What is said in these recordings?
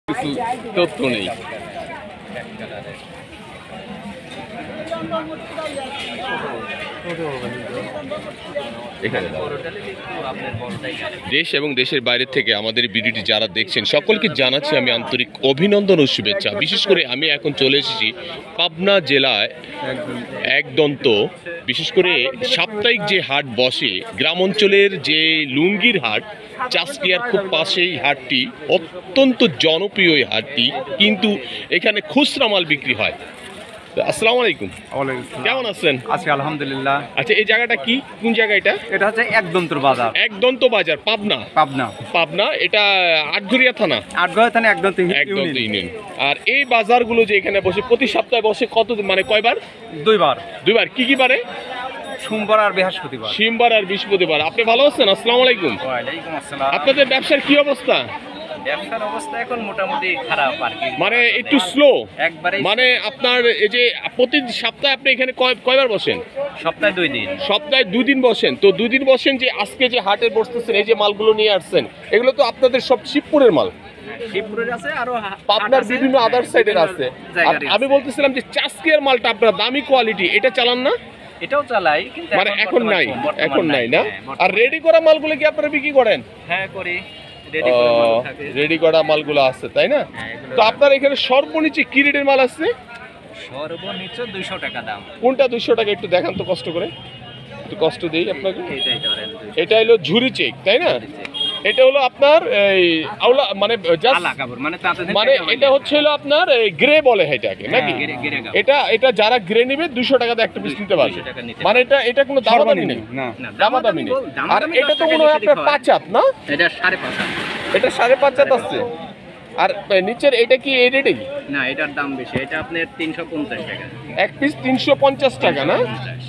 কিছু তথ্য নেই। দেশ এবং দেশের বাইরে থেকে আমাদের ভিডিওটি যারা দেখছেন সকলকে জানাচ্ছি আমি আন্তরিক অভিনন্দন ও শুভেচ্ছা। বিশেষ করে আমি এখন চলে এসেছি পাবনা জেলায় একদন্ত, বিশেষ করে সাপ্তাহিক যে হাট বসে গ্রাম অঞ্চলের যে লুঙ্গির হাট, চাষকিয়ার খুব পাশেই হাটটি, অত্যন্ত জনপ্রিয় এই হাটটি, কিন্তু এখানে খুচরা মাল বিক্রি হয়। আসসালামু আলাইকুম। কেমন আছেন? আছি আলহামদুলিল্লাহ। আচ্ছা, এই জায়গাটা কি, কোন জায়গা এটা? এটা হচ্ছে একদন্তর বাজার। একদন্ত বাজার, পাবনা। পাবনা পাবনা, এটা আটঘরিয়া থানা। আটঘরিয়া থানা একদন্ত ইউনিয়ন। আর এই বাজারগুলো যে এখানে বসে প্রতি সপ্তাহে বসে কত, মানে কয়বার? দুইবার। কি কি বারে? সোমবার আর বৃহস্পতিবার। সোমবার আর বৃহস্পতিবার। আপনি ভালো আছেন? আসসালামু আলাইকুম। ওয়ালাইকুম আসসালাম। আপনাদের ব্যবসার কি অবস্থা? ব্যবসার অবস্থা এখন মোটামুটি খারাপ আর কি, মানে একটু স্লো একবারে। মানে আপনার এই যে প্রতি সপ্তাহে আপনি এখানে কয়বার বসেন? সপ্তাহে 2 দিন। সপ্তাহে 2 দিন বসেন। তো 2 দিন বসেন, যে আজকে যে হাটে বসতেছেন এই যে মালগুলো নিয়ে আসছেন, এগুলো তো আপনাদের সব শিবপুরের মাল? শিবপুরের আছে, আরো পাবনার বিভিন্ন আদার সাইডের আছে। আমি বলতেছিলাম যে চাষকিয়ার মালটা আপনার দামি কোয়ালিটি, এটা চালান না? এটাও চালাই, কিন্তু মানে এখন নাই না। আর রেডি করা মালগুলো কি আপনারা বিক্রি করেন? হ্যাঁ, করি। রেডি করা মালগুলো আছে, তাই না? তো আপনার এখানে সর্বনিচে কি রেটের মাল আছে? সর্বনিচে 200 টাকা দাম। কোনটা 200 টাকা একটু দেখান তো, কষ্ট করে একটু কষ্ট দেই আপনাকে। এটা হলো ঝুরি চেক, তাই না? এটা হলো আপনার এই আউলা, মানে মানে এটা হচ্ছে হলো আপনার গ্রে বলে এটাকে, নাকি? এটা যারা গ্রে নেবে 200 টাকাতে একটা পিস নিতে পারবে। মানে এটা কোনো দামাদামি নেই, দামাদামি নেই। আর এটা তো মনে হয় আপনার 5 হাত না? এটা 5.5 হাত। এটা 5.5 হাত আছে। আর নিচের এটা কি এই রেটেই? না, এটার দাম বেশি। এটা আপনার 350 টাকা এক পিস। 350 টাকা না?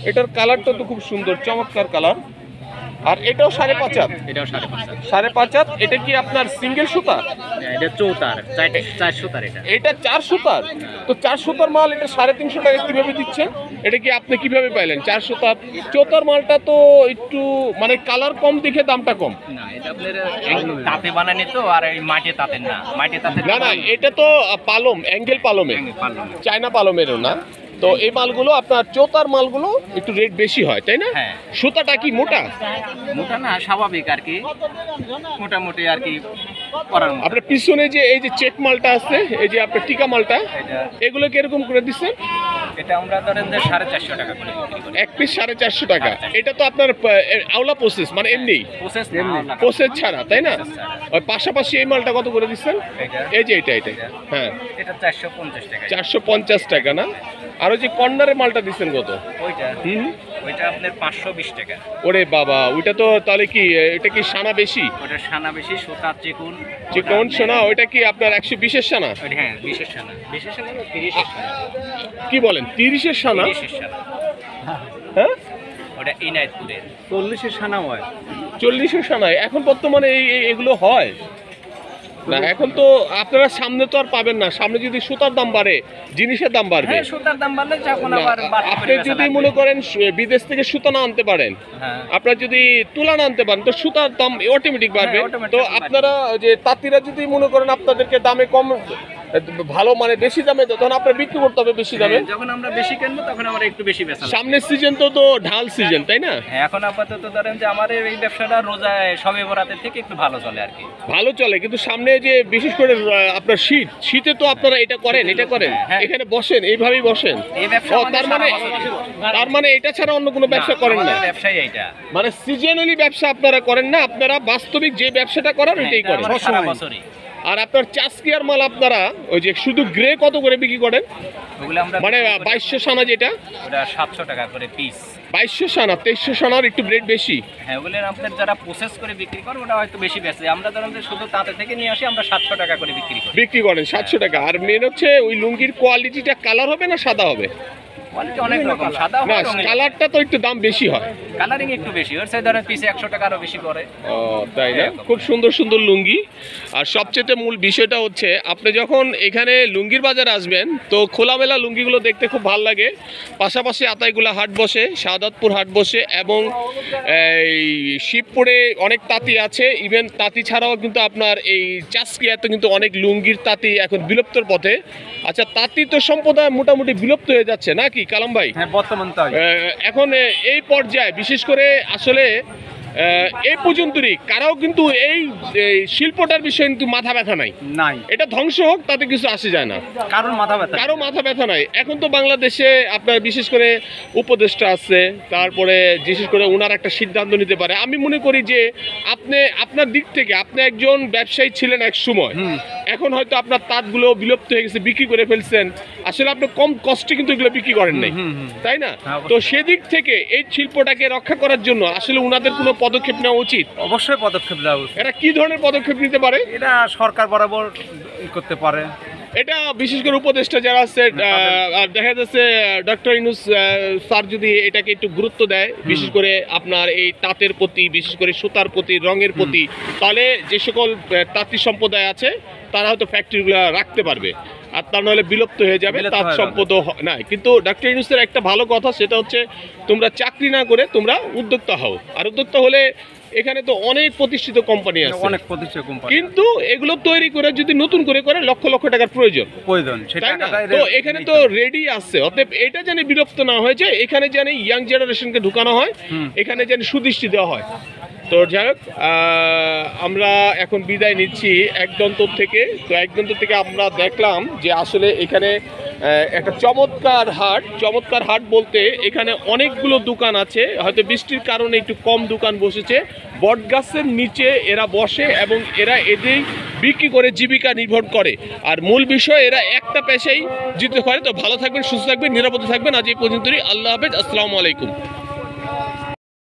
এটার কালারটা তো খুব সুন্দর, চমৎকার কালার। আর এটাও 5.5 হাত। এটাও 5.5 হাত। 5.5 হাত। এটা কি আপনার সিঙ্গেল সুতা? এটা চৌতার, 4 সুতার। এটা 4 সুতার। তো 4 সুতার মাল এটা 350 টাকা কিভাবে দিচ্ছেন? এটা কি আপনি কিভাবে পাইলেন 4 সুতার? চৌতার মালটা তো একটু মানে কালার কম দেখে দামটা কম। না, এটা আপনার তাঁতে বানানি তো, আর এই মাটি তাঁতের না। মাটি তাঁতের না, এটা তো পালম, অ্যাঙ্গেল পালমের, চায়না পালমেরও না। তো এই মালগুলো আপনার চৌতার মালগুলো একটু রেট বেশি হয়, তাই না? হ্যাঁ। সুতাটা কি মোটা? মোটা না, স্বাভাবিক আর কি, মোটামুটি আর কি। আপনার পিছনে যে এই যে চেক মালটা আছে, এই যে আপনার টিকা মালটা, এগুলো কিরকম করে দিচ্ছেন? এটা আমরা ধরেন যে 450 টাকা করে বিক্রি করি। এক পিস 450 টাকা। এটা তো আপনার আউলা প্রসেস, মানে এমনি প্রসেস ছাড়া, তাই না? ওই পাশাপাশি এই মালটা কত করে দিচ্ছেন? এই যে এটা হ্যাঁ, এটা 450 টাকা। 450 টাকা না? আর ওই যে কর্নারের মালটা দিচ্ছেন কত? ওইটা আপনার 520 টাকা। ওরে বাবা, ওইটা তো তাহলে কি, এটা কি সানা বেশি? ওটা সানা বেশি, সুতা চিকন সোনা। ওইটা কি আপনার 120-এর সানা? হ্যাঁ, 20-এর সানা। 30-এর সানা। কি বলেন, 30-এর সানা? 30-এর সানা। হ্যাঁ, ওটা ইনায়তপুরের। 40-এর সানা হয়। 40-এর সানা এখন বর্তমানে এগুলো হয় না? এখন তো আপনারা সামনে তো আর পাবেন না। সামনে যদি সুতার দাম বাড়ে, জিনিসের দাম বাড়বে। হ্যাঁ, সুতার দাম বাড়লে যখন আবার আপনি যদি মনে করেন বিদেশ থেকে সুতা না আনতে পারেন, আপনারা যদি তুলা না আনতে পারেন, তো সুতার দাম অটোমেটিক বাড়বে। তো আপনারা যে তাঁতিরা যদি মনে করেন আপনাদেরকে দামে কম, ভালো মানে বেশি দামে, তখন আপনার বিক্রি করতে হবে বেশি দামে। যখন আমরা বেশি কিনবো তখন আমরা একটু বেশি বেচা। সামনের সিজন তো ঢাল সিজন, তাই না? এখন আপাতত ধরেন যে আমাদের এই ব্যবসাটা রোজায় সবে বরাতের থেকে একটু ভালো চলে আর কি। ভালো চলে, কিন্তু সামনে যে বিশেষ করে আপনার শীতে তো আপনারা এটা করেন এখানে বসেন, এইভাবেই বসেন। তার মানে এটা ছাড়া অন্য কোনো ব্যবসা করেন না? ব্যবসাই এইটা, মানে সিজনালি ব্যবসা আপনারা করেন না, আপনারা বাস্তবিক যে ব্যবসাটা করার ওইটাই করেন সারা বছরই। আর আপনার চাষকিয়ার মাল আপনারা ওই যে শুধু গ্রে কত করে বিক্রি করেন? ওগুলো আমরা মানে 2200 সানা, যেটা ওটা 700 টাকা করে পিস। 2200 সানা, 2300 সানার একটু রেট বেশি। হ্যাঁ, ওগুলো আপনাদের যারা প্রসেস করে বিক্রি করে ওটা হয়তো বেশি বেচে। আমরা ধরেন যে শুধু তাঁতে থেকে নিয়ে আসি, আমরা 700 টাকা করে বিক্রি করেন 700 টাকা। আর মেন হচ্ছে ওই লুঙ্গির কোয়ালিটিটা কালার হবে না সাদা হবে? কোয়ালিটি অনেক রকম, সাদা হয়, কালারটা তো একটু দাম বেশি হয়। কালারিং একটু বেশি ওর সেই ধরেন পিসে 100 টাকা আরো বেশি করে। তাই না? খুব সুন্দর সুন্দর লুঙ্গি। আর সবচেয়ে মূল বিষয়টা হচ্ছে আপনি যখন এখানে লুঙ্গির বাজার আসবেন তো খোলামেলা লুঙ্গিগুলো দেখতে খুব ভালো লাগে। পাশাপাশি আতাইগুলা হাট বসে, শাহাদাতপুর হাট বসে এবং এই শিবপুরে অনেক তাঁতি আছে। ইভেন তাঁতি ছাড়াও কিন্তু আপনার এই চাষকিয়াতে কিন্তু অনেক লুঙ্গির তাঁতি এখন বিলুপ্তর পথে। আচ্ছা, তাঁতি তো সম্প্রদায় মোটামুটি বিলুপ্ত হয়ে যাচ্ছে নাকি কালাম ভাই? হ্যাঁ, বর্তমান তাই। এখন এই পর্যায়ে বিশেষ করে আসলে এই পর্যন্তই কারাও কিন্তু এই শিল্পটার বিষয়ে কিন্তু মাথা ব্যথা নাই। এটা ধ্বংস হোক তাতে কিছু আসে যায় না, কারো মাথা ব্যথা নাই। এখন তো বাংলাদেশে আপনার বিশেষ করে উপদেষ্টা আছে, তারপরে বিশেষ করে ওনার একটা সিদ্ধান্ত নিতে পারে। আমি মনে করি যে আপনার দিক থেকে আপনি একজন ব্যবসায়ী ছিলেন এক সময়, এখন হয়তো আপনার তাঁতগুলো বিলুপ্ত হয়ে গেছে, বিক্রি করে ফেলছেন। আসলে আপনি কম কষ্টে কিন্তু এগুলো বিক্রি করেন নাই, তাই না? তো সেদিক থেকে এই শিল্পটাকে রক্ষা করার জন্য আসলে ওনাদের কোনো পদক্ষেপ নেওয়া উচিত। অবশ্যই পদক্ষেপ নেওয়া উচিত। এটা কি ধরনের পদক্ষেপ নিতে পারে? এটা সরকার বরাবর করতে পারে। এটা বিশেষ করে উপদেষ্টা যারা আছে, দেখা যাচ্ছে ডক্টর ইউনূস স্যার যদি এটাকে একটু গুরুত্ব দেয়, বিশেষ করে আপনার এই তাঁতের প্রতি, বিশেষ করে সুতার প্রতি, রঙের প্রতি, তাহলে যে সকল তাঁতি সম্প্রদায় আছে তারা হয়তো ফ্যাক্টরিগুলো রাখতে পারবে। আর তা নাহলে বিলুপ্ত হয়ে যাবে, তাঁত সম্পদ নাই। কিন্তু ডক্টর ইউনূসের একটা ভালো কথা, সেটা হচ্ছে তোমরা চাকরি না করে তোমরা উদ্যোক্তা হও। আর উদ্যোক্তা হলে এখানে তো অনেক প্রতিষ্ঠিত কোম্পানি আছে, কিন্তু এগুলো তৈরি করে যদি নতুন করে লক্ষ লক্ষ টাকার প্রয়োজন, তো এখানে তো রেডি আছে। অতএব এটা যেন বিলুপ্ত না হয়ে যায়, এখানে যেন ইয়াং জেনারেশনকে ঢুকানো হয়, এখানে যেন সুদৃষ্টি দেওয়া হয়। তো যাই হোক, আমরা এখন বিদায় নিচ্ছি একদন্তর থেকে। তো একদন্তর থেকে আমরা দেখলাম যে আসলে এখানে একটা চমৎকার হাট বলতে এখানে অনেকগুলো দোকান আছে। হয়তো বৃষ্টির কারণে একটু কম দোকান বসেছে। বটগাছের নিচে এরা বসে এবং এরা এদের বিক্রি করে জীবিকা নির্ভর করে। আর মূল বিষয় এরা একটা পেশাই জিতে পারে। তো ভালো থাকবেন, সুস্থ থাকবেন, নিরাপদে থাকবেন। আজ এই পর্যন্তই। আল্লাহ হাফেজ, আসসালামু আলাইকুম।